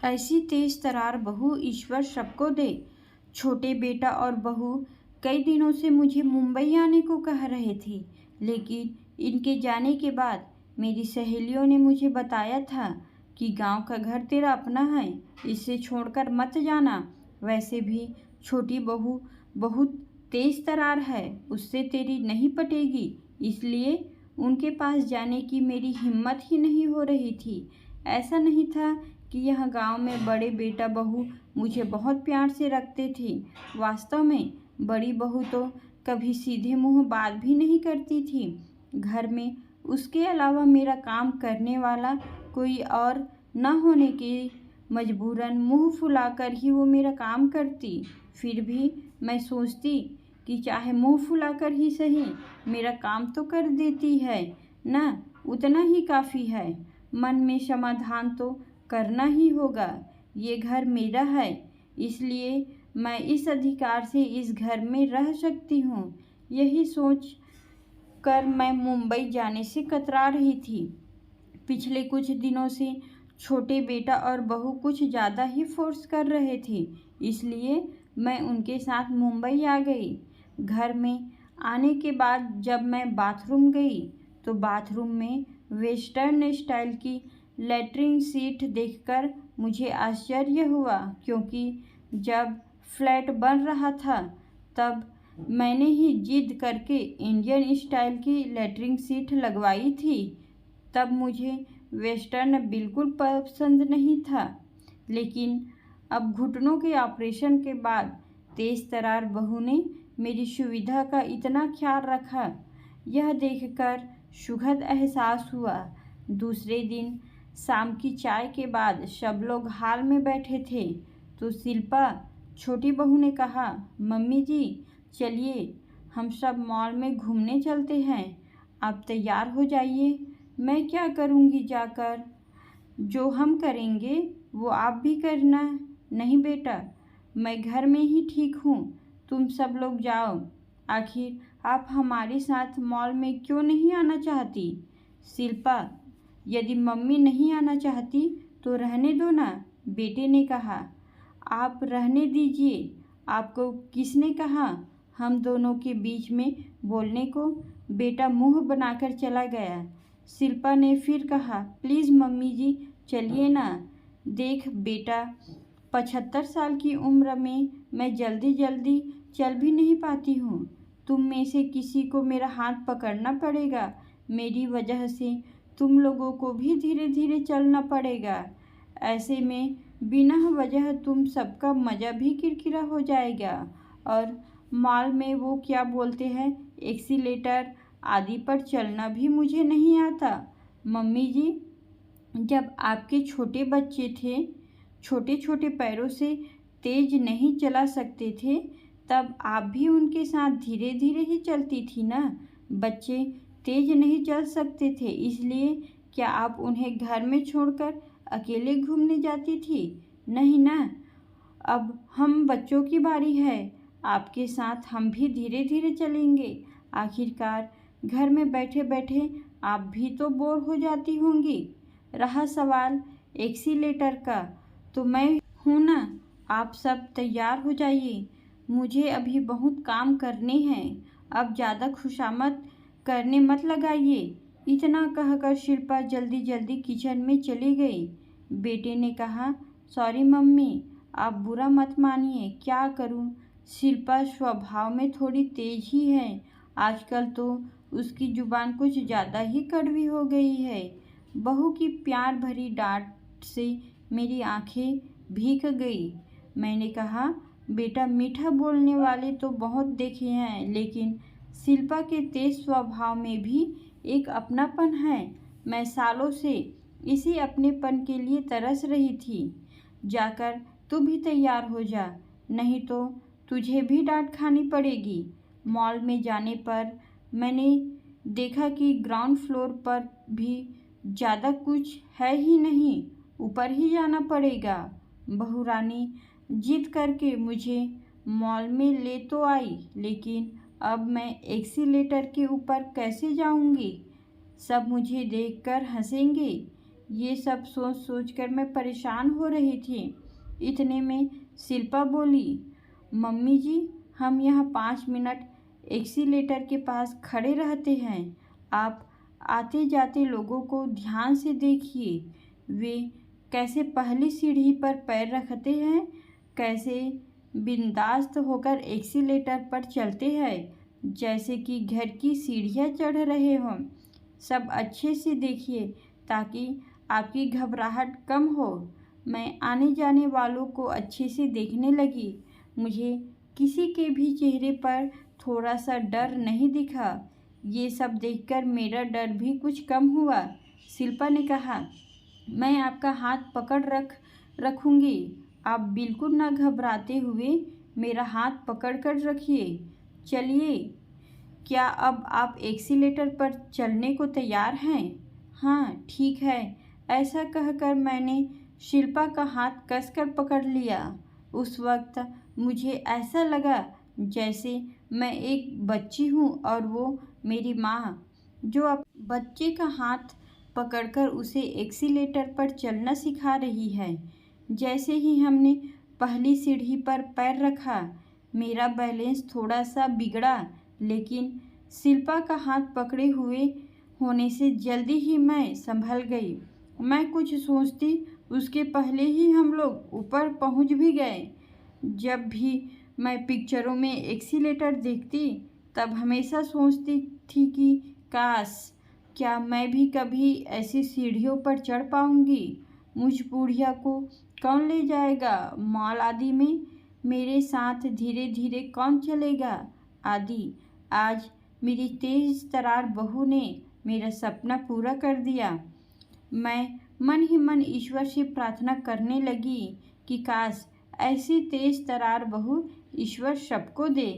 ऐसी तेज तरार बहू ईश्वर सबको दे। छोटे बेटा और बहू कई दिनों से मुझे मुंबई आने को कह रहे थे, लेकिन इनके जाने के बाद मेरी सहेलियों ने मुझे बताया था कि गांव का घर तेरा अपना है, इसे छोड़कर मत जाना। वैसे भी छोटी बहू बहुत तेज तरार है, उससे तेरी नहीं पटेगी, इसलिए उनके पास जाने की मेरी हिम्मत ही नहीं हो रही थी। ऐसा नहीं था कि यह गांव में बड़े बेटा बहू मुझे बहुत प्यार से रखते थे। वास्तव में बड़ी बहू तो कभी सीधे मुंह बात भी नहीं करती थी। घर में उसके अलावा मेरा काम करने वाला कोई और न होने के मजबूरन मुंह फुलाकर ही वो मेरा काम करती। फिर भी मैं सोचती कि चाहे मुंह फुलाकर ही सही, मेरा काम तो कर देती है ना, उतना ही काफ़ी है। मन में समाधान तो करना ही होगा। ये घर मेरा है, इसलिए मैं इस अधिकार से इस घर में रह सकती हूँ। यही सोच कर मैं मुंबई जाने से कतरा रही थी। पिछले कुछ दिनों से छोटे बेटा और बहू कुछ ज़्यादा ही फोर्स कर रहे थे, इसलिए मैं उनके साथ मुंबई आ गई। घर में आने के बाद जब मैं बाथरूम गई तो बाथरूम में वेस्टर्न स्टाइल की लैट्रिन सीट देखकर मुझे आश्चर्य हुआ, क्योंकि जब फ्लैट बन रहा था तब मैंने ही जिद करके इंडियन स्टाइल की लैट्रिन सीट लगवाई थी। तब मुझे वेस्टर्न बिल्कुल पसंद नहीं था, लेकिन अब घुटनों के ऑपरेशन के बाद तेज तरार बहू ने मेरी सुविधा का इतना ख्याल रखा, यह देखकर सुखद एहसास हुआ। दूसरे दिन शाम की चाय के बाद सब लोग हॉल में बैठे थे तो शिल्पा छोटी बहू ने कहा, मम्मी जी चलिए हम सब मॉल में घूमने चलते हैं, आप तैयार हो जाइए। मैं क्या करूँगी जाकर, जो हम करेंगे वो आप भी करना। नहीं बेटा, मैं घर में ही ठीक हूँ, तुम सब लोग जाओ। आखिर आप हमारे साथ मॉल में क्यों नहीं आना चाहती? शिल्पा, यदि मम्मी नहीं आना चाहती तो रहने दो ना, बेटे ने कहा। आप रहने दीजिए, आपको किसने कहा हम दोनों के बीच में बोलने को? बेटा मुंह बनाकर चला गया। शिल्पा ने फिर कहा, प्लीज़ मम्मी जी चलिए ना। देख बेटा, 75 साल की उम्र में मैं जल्दी जल्दी चल भी नहीं पाती हूँ। तुम में से किसी को मेरा हाथ पकड़ना पड़ेगा, मेरी वजह से तुम लोगों को भी धीरे धीरे चलना पड़ेगा। ऐसे में बिना वजह तुम सबका मज़ा भी किरकिरा हो जाएगा। और मॉल में वो क्या बोलते हैं, एक्सीलेटर आदि पर चलना भी मुझे नहीं आता। मम्मी जी, जब आपके छोटे बच्चे थे, छोटे छोटे पैरों से तेज नहीं चला सकते थे, तब आप भी उनके साथ धीरे धीरे ही चलती थी ना। बच्चे तेज नहीं चल सकते थे, इसलिए क्या आप उन्हें घर में छोड़कर अकेले घूमने जाती थी? नहीं ना। अब हम बच्चों की बारी है, आपके साथ हम भी धीरे धीरे चलेंगे। आखिरकार घर में बैठे बैठे आप भी तो बोर हो जाती होंगी। रहा सवाल एक्सीलेटर का, तो मैं हूँ ना, आप सब तैयार हो जाइए, मुझे अभी बहुत काम करने हैं। अब ज़्यादा खुशामद करने मत लगाइए। इतना कहकर शिल्पा जल्दी जल्दी किचन में चली गई। बेटे ने कहा, सॉरी मम्मी, आप बुरा मत मानिए, क्या करूं, शिल्पा स्वभाव में थोड़ी तेज ही है, आजकल तो उसकी जुबान कुछ ज़्यादा ही कड़वी हो गई है। बहू की प्यार भरी डांट से मेरी आंखें भीग गई। मैंने कहा, बेटा मीठा बोलने वाले तो बहुत देखे हैं, लेकिन शिल्पा के तेज स्वभाव में भी एक अपनापन है। मैं सालों से इसी अपनेपन के लिए तरस रही थी। जाकर तू भी तैयार हो जा, नहीं तो तुझे भी डांट खानी पड़ेगी। मॉल में जाने पर मैंने देखा कि ग्राउंड फ्लोर पर भी ज़्यादा कुछ है ही नहीं, ऊपर ही जाना पड़ेगा। बहू रानी जिद करके मुझे मॉल में ले तो आई, लेकिन अब मैं एक्सीलेटर के ऊपर कैसे जाऊंगी? सब मुझे देखकर हंसेंगे। ये सब सोच सोच कर मैं परेशान हो रही थी। इतने में शिल्पा बोली, मम्मी जी, हम यहाँ 5 मिनट एक्सीलेटर के पास खड़े रहते हैं। आप आते जाते लोगों को ध्यान से देखिए। वे कैसे पहली सीढ़ी पर पैर रखते हैं, कैसे बिंदास होकर एक्सीलेटर पर चलते हैं, जैसे कि घर की सीढ़ियाँ चढ़ रहे हों। सब अच्छे से देखिए ताकि आपकी घबराहट कम हो। मैं आने जाने वालों को अच्छे से देखने लगी। मुझे किसी के भी चेहरे पर थोड़ा सा डर नहीं दिखा। ये सब देखकर मेरा डर भी कुछ कम हुआ। शिल्पा ने कहा, मैं आपका हाथ पकड़ रखूँगी। आप बिल्कुल ना घबराते हुए मेरा हाथ पकड़ कर रखिए। चलिए, क्या अब आप एक्सीलेटर पर चलने को तैयार हैं? हाँ, ठीक है। ऐसा कहकर मैंने शिल्पा का हाथ कसकर पकड़ लिया। उस वक्त मुझे ऐसा लगा जैसे मैं एक बच्ची हूँ और वो मेरी माँ, जो अब बच्चे का हाथ पकड़कर उसे एक्सीलेटर पर चलना सिखा रही है। जैसे ही हमने पहली सीढ़ी पर पैर रखा, मेरा बैलेंस थोड़ा सा बिगड़ा, लेकिन शिल्पा का हाथ पकड़े हुए होने से जल्दी ही मैं संभल गई। मैं कुछ सोचती उसके पहले ही हम लोग ऊपर पहुंच भी गए। जब भी मैं पिक्चरों में एक्सीलेटर देखती, तब हमेशा सोचती थी कि काश, क्या मैं भी कभी ऐसी सीढ़ियों पर चढ़ पाऊंगी। मुझ बुढ़िया को कौन ले जाएगा मॉल आदि में, मेरे साथ धीरे धीरे कौन चलेगा आदि। आज मेरी तेज तरार बहू ने मेरा सपना पूरा कर दिया। मैं मन ही मन ईश्वर से प्रार्थना करने लगी कि काश ऐसी तेज तरार बहू ईश्वर सबको दे।